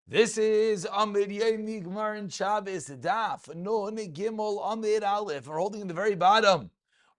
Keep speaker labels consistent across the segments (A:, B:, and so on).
A: This is Amud Yomi Gemara in Shabbos Daf Nun Gimel Amud Aleph. We're holding in the very bottom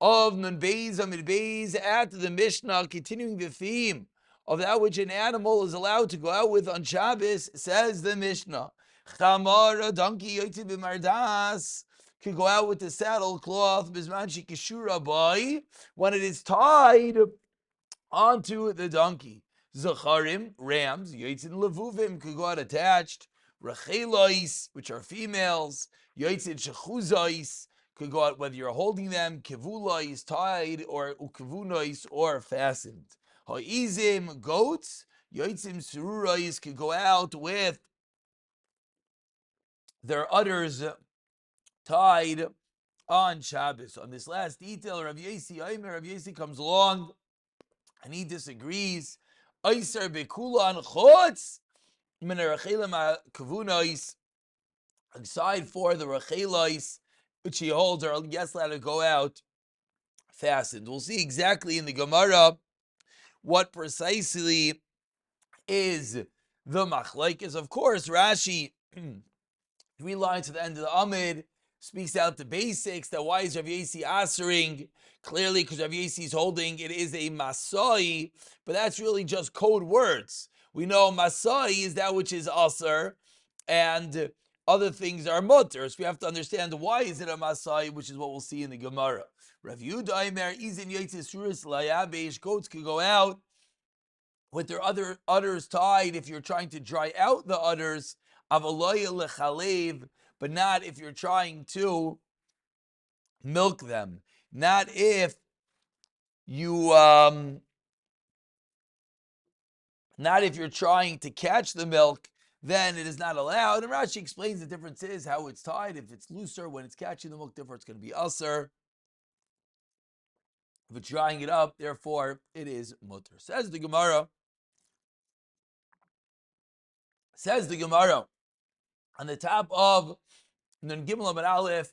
A: of Nun Beis Amud Beis at the Mishnah, continuing the theme of that which an animal is allowed to go out with on Shabbos. Says the Mishnah, Chamar, a donkey yoytze b'mardas, could go out with the saddle cloth bisman shekishura boy when it is tied onto the donkey. Zacharim, rams, yotzin levuvim, could go out attached. Rachelois, which are females. Yotzin shechuzais, could go out whether you're holding them. Kevulois, tied, or ukevunois, or fastened. Ha'izim, goats. Yotzim sururais, could go out with their udders tied on Shabbos. On this last detail, Rav Yesi comes along and he disagrees. Eiser bekulan chutz min rachelim kavunois, aside for the rachelois which he holds, are yes allowed to go out fastened. We'll see exactly in the Gemara what precisely is the machlokes. Of course, Rashi, 3 lines to the end of the Amid, speaks out the basics. That why is Rav Yesi answering? Clearly, because Rav Yesi is holding it is a masai, but that's really just code words. We know masai is that which is aser, and other things are mutter. So we have to understand why is it a masai, which is what we'll see in the Gemara. Rav Yehuda Omer izin yotzes suris layabesh, goats could go out with their other udders tied if you're trying to dry out the udders. Avaloya lechalev, but not if you're trying to milk them. Not if you, not if you're trying to catch the milk, then it is not allowed. And Rashi explains the difference is how it's tied. If it's looser, when it's catching the milk, therefore it's going to be aser. If it's drying it up, therefore it is mutter. Says the Gemara on the top of Nun Gimel Amud Aleph,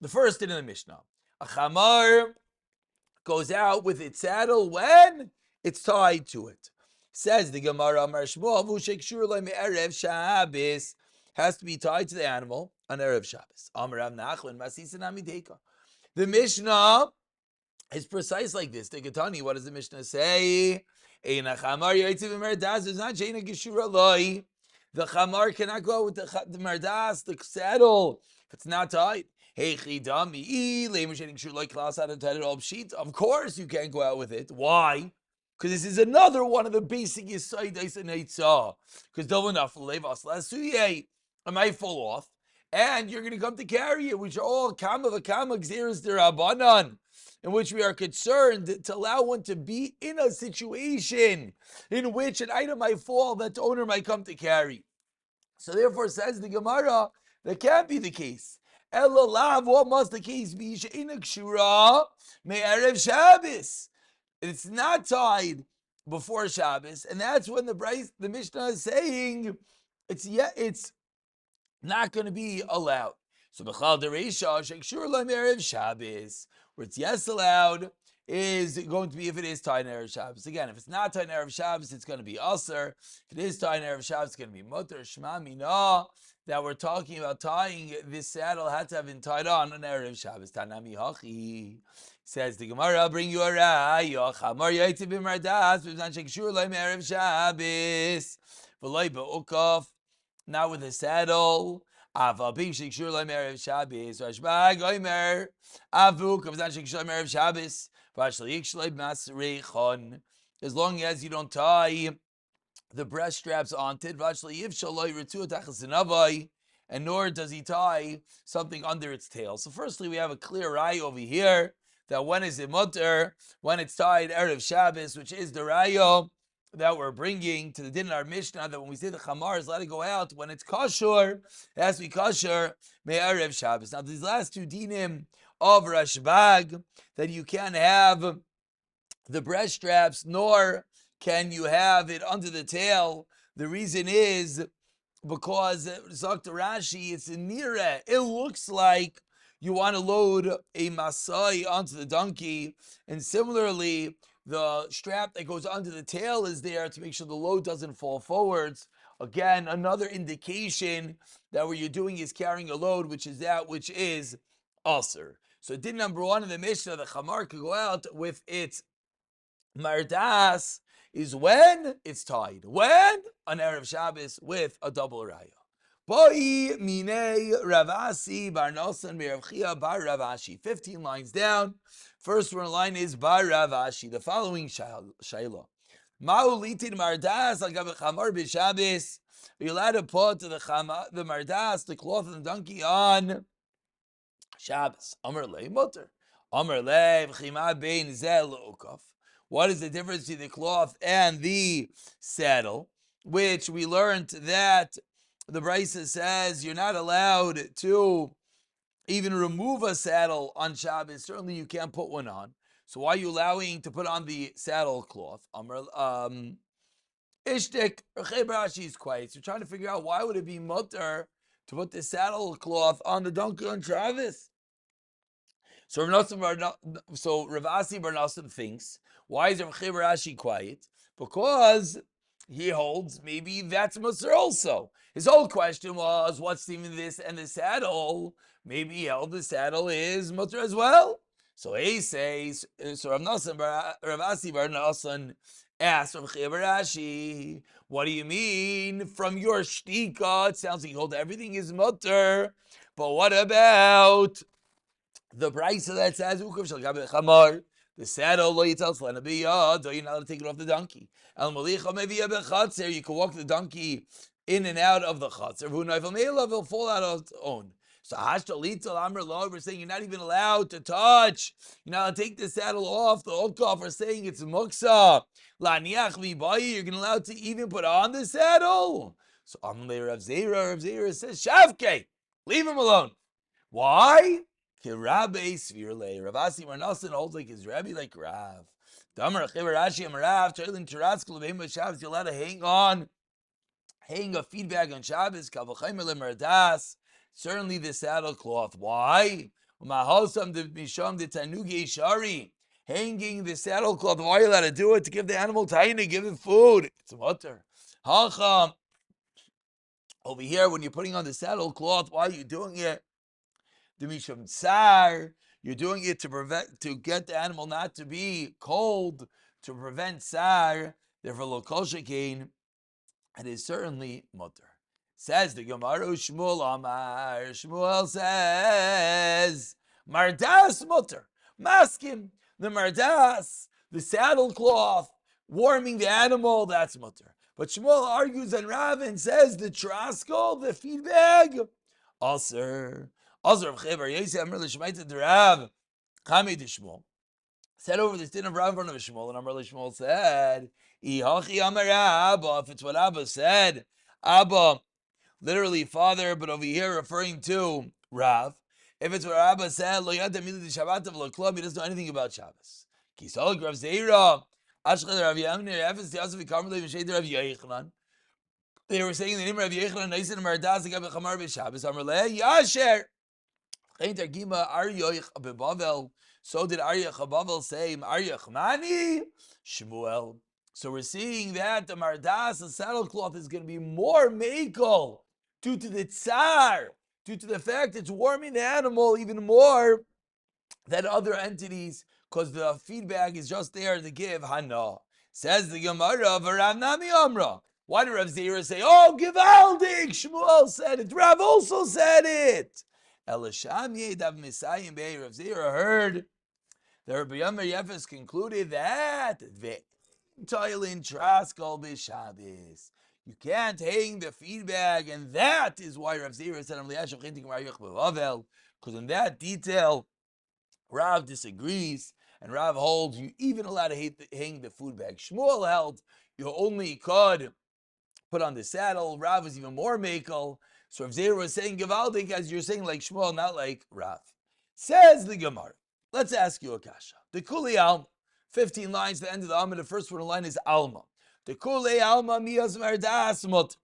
A: the first in the Mishnah. A chamar goes out with its saddle when it's tied to it. Says the Gemara, Amar Shmuel, Vushekshur lo me'erev Shabbos, has to be tied to the animal on Erev Shabbos. Amar Rav Nachman, Masisa Namideka. The Mishnah is precise like this. The Ketani, what does the Mishnah say? Eina chamar yoytze b'merdas, there's not sheina geshura loi. The chamar cannot go out with the merdas, the saddle, if it's not tied. Of course you can't go out with it. Why? Because this is another one of the basic yisaidais and eitzah. Because it might fall off, and you're going to come to carry it, which are all kama v'kama gzeres derabanan, in which we are concerned to allow one to be in a situation in which an item might fall that the owner might come to carry. So therefore, says the Gemara, that can't be the case. Elalav, what must the case be? She'ina kshura me'erev Shabbos. It's not tied before Shabbos, and that's when the Mishnah is saying it's not going to be allowed. So b'chal dereisha shekshur me'erev Shabbos, where it's yes allowed, is going to be if it is tied in Erev Shabbos. Again, if it's not tied in Erev Shabbos, it's going to be aser. If it is tied in Erev Shabbos, it's going to be mutter. Shema mina, that we're talking about tying this saddle had to have been tied on Erev Shabbos. Tanami hachi, says the Gemara, I'll bring you a raya. Chamar yaitzi b'mardas, b'zman shekshur lo me'erev Shabbos, v'loi be'ukaf, not with a saddle. Ava bim shekshur lo me'erev Shabbos. Rashbag oimer, avu kavzan shekshur lo me'erev Shabbos. As long as you don't tie the breast straps onto it, and nor does he tie something under its tail. So firstly, we have a clear raya over here that when is it mutter? When it's tied Erev Shabbos, which is the raya that we're bringing to the din in our Mishnah, that when we say the chamar is let it go out, when it's kosher, it has to be kosher me'erev Shabbos. Now these last two dinim of Rashbag, that you can't have the breast straps, nor can you have it under the tail. The reason is because Dr. Rashi, it's a nira. It looks like you want to load a masai onto the donkey, and similarly, the strap that goes under the tail is there to make sure the load doesn't fall forwards Again, another indication that what you're doing is carrying a load, which is that which is Aser. So din number one in the Mishnah, the Chamar could go out with its Mardas is when it's tied. When? On Erev Shabbos with a double raya. Boi minei Ravasi bar Nosan Merav Chia bar Ravashi. 15 lines down. First one line is bar Ravashi. The following Shaila. Ma'ulitin Mardas al Gabe Chamar b'Shabbos. Are you allowed to put the Mardas, the cloth of the donkey, on Shabbos? Amar le mutter. Amar le v'chima bein zel ukaf. What is the difference between the cloth and the saddle? Which we learned that the Brisa says you're not allowed to even remove a saddle on Shabbos. Certainly you can't put one on. So why are you allowing to put on the saddle cloth? Ishtik, Rashi is quiet. So we're trying to figure out why would it be mutter to put the saddle cloth on the donkey on Shabbos? So Ravasi Bar Nasim thinks, why is Rashi quiet? Because he holds maybe that's Musar also. His whole question was, what's even this and the saddle? Maybe he held the saddle is Musar as well. So he says, so Ravasi Bar Nasim asked Rashi, what do you mean from your shtika? It sounds like you hold everything is mutter, but what about the brisa that says ukav shel gabe chamar, the saddle lo yitzal slana biyad, you're not allowed to take it off the donkey. El malicha meviya bechatzer, you can walk the donkey in and out of the chatzer. Who noifel meila will fall out of its own. So hashta litzal amr lo, we're saying you're not even allowed to touch. You're not allowed to take the saddle off the ukaf. We're saying it's muksa. Laniach vibayi, you're allowed to even put on the saddle. So Amle Rav Zera says shavke, leave him alone. Why? Rabbi Svirle. Ravasi Marnasan holds like his Rabbi like Rav. Damar Rashi Amarav, Trailin Taraskal of Shabbos, you're allowed to hang a feed bag on Shabbos, Kavachaimer Mardas. Certainly the saddle cloth. Why? Mahosam de Misham de Tanugi Shari. Hanging the saddle cloth. Why are you allowed to do it? To give the animal taina, give it food. It's mutter. Hacham. Over here, when you're putting on the saddle cloth, why are you doing it? Misham tsar, you're doing it to get the animal not to be cold, to prevent tsar. Therefore, lokol shekein, it is certainly mutter. Says the Gemara Shmuel Amar. Shmuel says mardas mutter, maskim the mardas, the saddle cloth, warming the animal. That's mutter. But Shmuel argues on Rav and says the traskol, the feed bag, aser. Also, Rav Chebar Yosef Amar L'Shmaita D'Rav Chami D'Shmuel said over this din of Rav in front of Shmuel, and Amar L'Shmuel said, "Ihachi Amar Abba." If it's what Abba said, Abba, literally father, but over here referring to Rav. If it's what Abba said, Lo Yad Milu D'Shabbat V'Lo Klum, he doesn't know anything about Shabbos. Kisol Rav Zeira Ashchad Rav Yamner Efes Tiasav V'Karmel V'Sheder Rav Yochanan. They were saying the name of Rav Yochanan Neisin Mardaz Gabe Chamar B'Shabbos. Amar Le Yasher. So did Aryach Bavel say, Aryach Mani? Shmuel. So we're seeing that the Mardas, the saddle cloth, is going to be more makel due to the tsar, due to the fact it's warming the animal even more than other entities, because the feed bag is just there to give Hana. Says the Gemara, Rav Nami Amra. Why did Rav Zera say, oh, Givaldik? Shmuel said it. Rav also said it. Elisham Yedav Misayim Bey. Rav Zera heard that Rabbi Yomer Yefes concluded that Toilin Traskal B'Shabbos. You can't hang the feed bag, and that is why Rav Zera said, because in that detail, Rav disagrees, and Rav holds you even allowed to hang the food bag. Shmuel held you only could put on the saddle. Rav is even more makel. So if Zera was saying Gevaldik, as you're saying like Shmuel, not like Rav. Says the Gemara. Let's ask you a kasha. The Kuli Alma, 15 lines, the end of the Alma, the first one line is Alma. The Kuli Alma Miyaz Mardas Mut.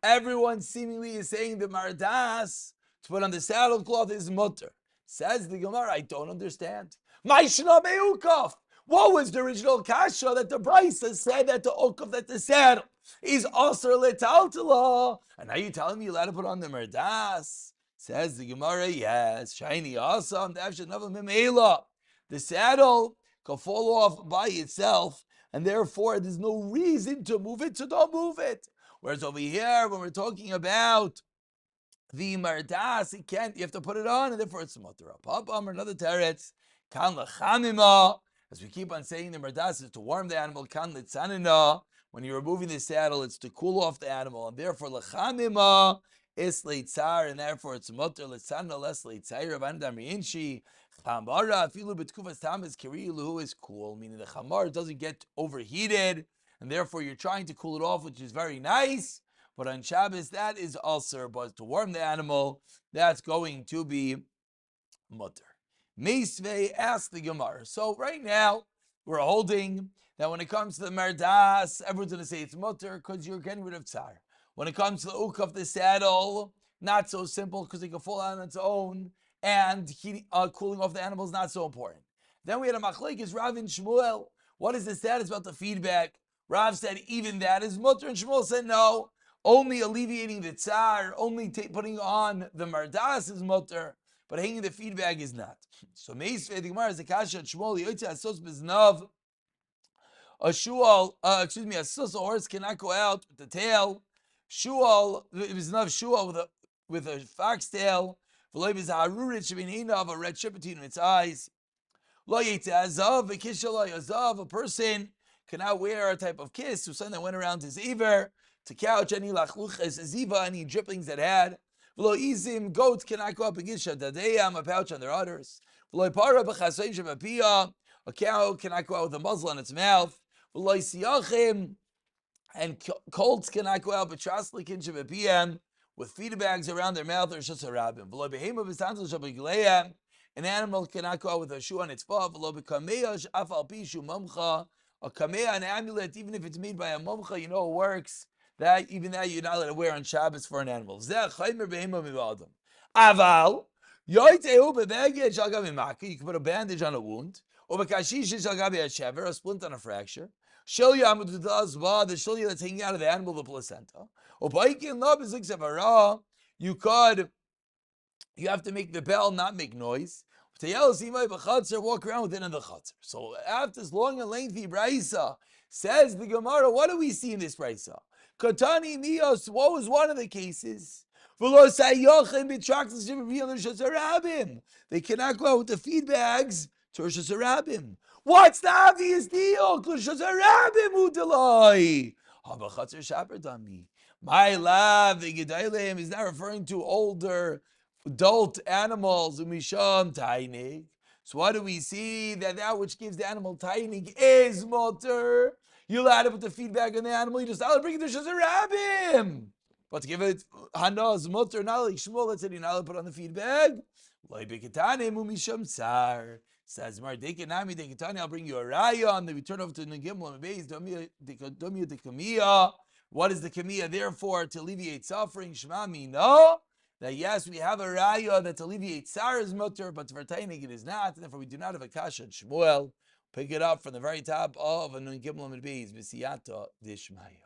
A: Everyone seemingly is saying the Mardas to put on the saddle cloth is mutter. Says the Gemara, I don't understand. Maishna Meukaf. What was the original kasha that the Brisa said that the ukaf, that the saddle? is Asr Letaltala. And now you're telling me you're allowed to put on the Merdas? Says the Gemara, yes. Shiny Asam, the saddle can fall off by itself, and therefore there's no reason to move it, so don't move it. Whereas over here, when we're talking about the mardas, you have to put it on, and therefore it's mutter. Papam, another teretz, kan lechamima, as we keep on saying, the mardas is to warm the animal, kan litzanina, when you're removing the saddle, it's to cool off the animal, and therefore lechamima is leitzar, and therefore it's mutter, litzanina less leitzar, avandam riinshi, chamara, afilu betkufas tamas kirilu is cool, meaning the chamar doesn't get overheated, and therefore you're trying to cool it off, which is very nice. But on Shabbos, that is ulcer. But to warm the animal, that's going to be mutter. Meisvei asked the Gemara. So right now, we're holding that when it comes to the merdas, everyone's going to say it's mutter because you're getting rid of tsar. When it comes to the uk of the saddle, not so simple because it can fall on its own, and cooling off the animal is not so important. Then we had a machlekes Rav and Shmuel. What is the status about the feedback? Rav said even that is mutter, and Shmuel said no. Only alleviating the tsar, only putting on the mardas is mutter, but hanging the feed bag is not. So Meisvei the Gemara is a kasha at Shmuel Yoitza Asos Biznav. A sus, a horse cannot go out with the tail. Shual Biznav Shual with a fox tail. V'loy Bizharurich Shabinina of a red strip between its eyes. Lo Yitza Azav V'Kishalay Azav, a person cannot wear a type of kiss, so something that went around his ear. To couch any lachluches ziva, any drippings that had. V'lo izim, goats cannot go up against shadadeyam, a pouch on their udders. V'lo para b'chasein shebapiyah, a cow cannot go out with a muzzle on its mouth. V'lo siyachim, and colts cannot go out b'traslikin shebapiyam, with feed bags around their mouth or shasarabim. V'lo behema b'stanzel shebagileyam, an animal cannot go out with a shoe on its foot. V'lo b'kameya sh'afal pishu mamcha, a kameya, an amulet, even if it's made by a mamcha, you know it works. That even that you're not allowed to wear on Shabbos for an animal. Aval, you can put a bandage on a wound, or a splint on a fracture. The shilya that's hanging out of the animal, the placenta. You have to make the bell not make noise. Walk around with it in the chutzner. So after this long and lengthy brisa, says the Gemara, what do we see in this brisa? Katani Mios, what was one of the cases? They cannot go out with the feed bags to Rosh Hashanah. What's the obvious deal? My love, the Gedailim is not referring to older adult animals. So what do we see? That which gives the animal tainig is mutter. You're allowed to put the feedback on the animal. You just allowed to bring it to Shazarabim. But to give it Hana's mutter, not like Shmuel that said you're not allowed to put on the feedback. Says Mar Dekanami Dekatani, I'll bring you a raya on the return over to Negimla Beis Domia de Kamiya. What is the Kamiya there for? To alleviate suffering. Shmami, no. That yes, we have a raya that alleviates Sarah's mutter, but for Tainig it is not. Therefore, we do not have a kasha. Shmuel, pick it up from the very top of a Nun Gimel Beis B'siyata Dishmaya.